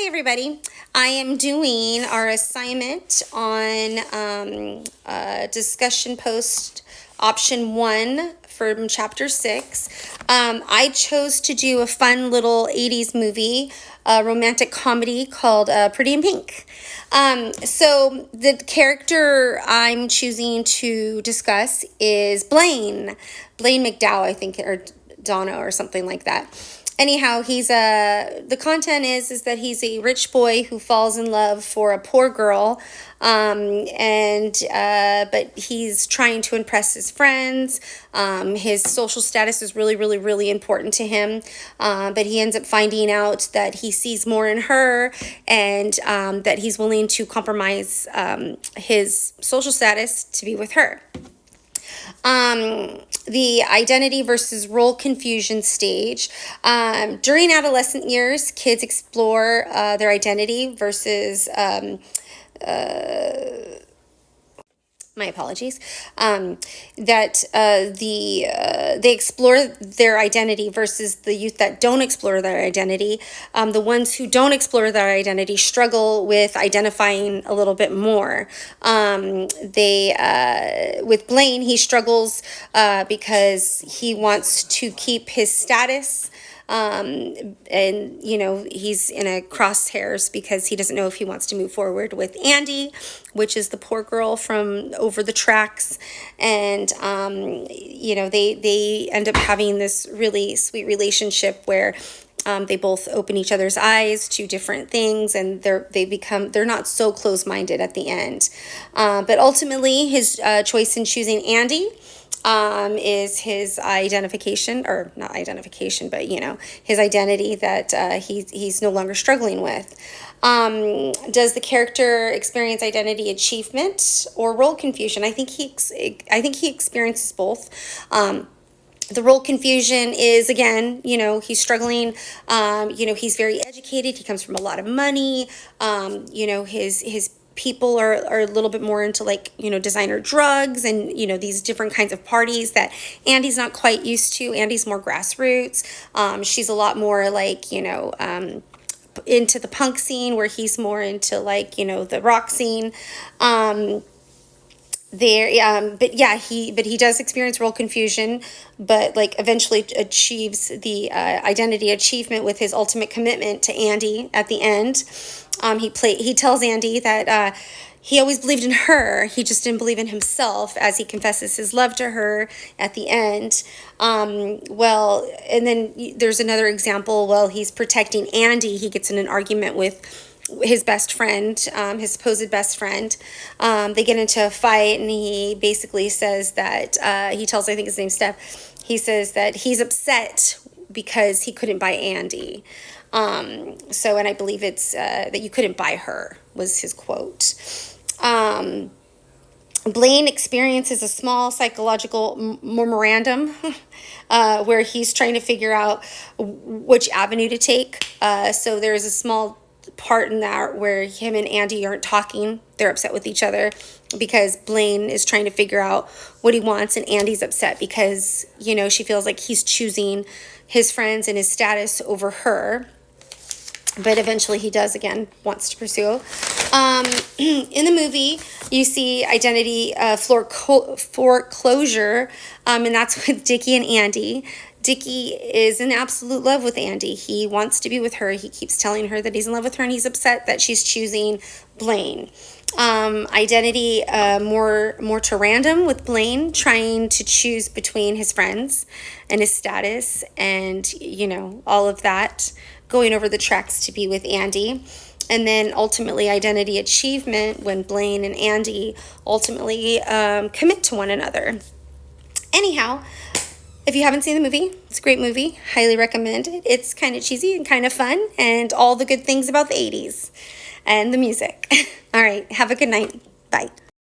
everybody. I am doing our assignment on discussion post option 1 from chapter 6. I chose to do a fun little 80s movie, a romantic comedy called Pretty in Pink. So the character I'm choosing to discuss is Blaine McDowell, I think, or Donna or something like that. Anyhow, he's the content is that he's a rich boy who falls in love for a poor girl, but he's trying to impress his friends. His social status is really important to him, but he ends up finding out that he sees more in her, and that he's willing to compromise his social status to be with her. The identity versus role confusion stage. During adolescent years, kids explore their identity versus my apologies, they explore their identity versus the youth that don't explore their identity. The ones who don't explore their identity struggle with identifying a little bit more. With Blaine, he struggles because he wants to keep his status. And he's in a crosshairs because he doesn't know if he wants to move forward with Andy, which is the poor girl from over the tracks. And they end up having this really sweet relationship where they both open each other's eyes to different things, and they're not so close-minded at the end. But ultimately, his choice in choosing Andy is his identification, or not identification, but his identity that he's no longer struggling with. Does the character experience identity achievement or role confusion? I think he experiences both. The role confusion is, again, he's struggling. He's very educated. He comes from a lot of money. His people are a little bit more into designer drugs and these different kinds of parties that Andy's not quite used to. Andy's more grassroots. She's a lot more into the punk scene, where he's more into the rock scene. But he does experience role confusion, but eventually achieves the identity achievement with his ultimate commitment to Andy at the end. He tells Andy that he always believed in her, he just didn't believe in himself, as he confesses his love to her at the end. And then there's another example. While he's protecting Andy, he gets in an argument with his best friend, his supposed best friend. They get into a fight, and he basically says that, he tells, I think his name's Steph, he says that he's upset because he couldn't buy Andy. And I believe it's that you couldn't buy her, was his quote. Blaine experiences a small psychological memorandum where he's trying to figure out which avenue to take. So there's a small part in that where him and Andy aren't talking. They're upset with each other because Blaine is trying to figure out what he wants, and Andy's upset because she feels like he's choosing his friends and his status over her. But eventually he does, again, wants to pursue. In the movie, you see identity foreclosure, and that's with Dickie and Andy. Dickie is in absolute love with Andy. He wants to be with her. He keeps telling her that he's in love with her, and he's upset that she's choosing Blaine. Identity more to random, with Blaine trying to choose between his friends and his status, and all of that, going over the tracks to be with Andy. And then ultimately identity achievement, when Blaine and Andy ultimately commit to one another. Anyhow, if you haven't seen the movie, it's a great movie. Highly recommend it. It's kind of cheesy and kind of fun, and all the good things about the 80s and the music. All right, have a good night. Bye.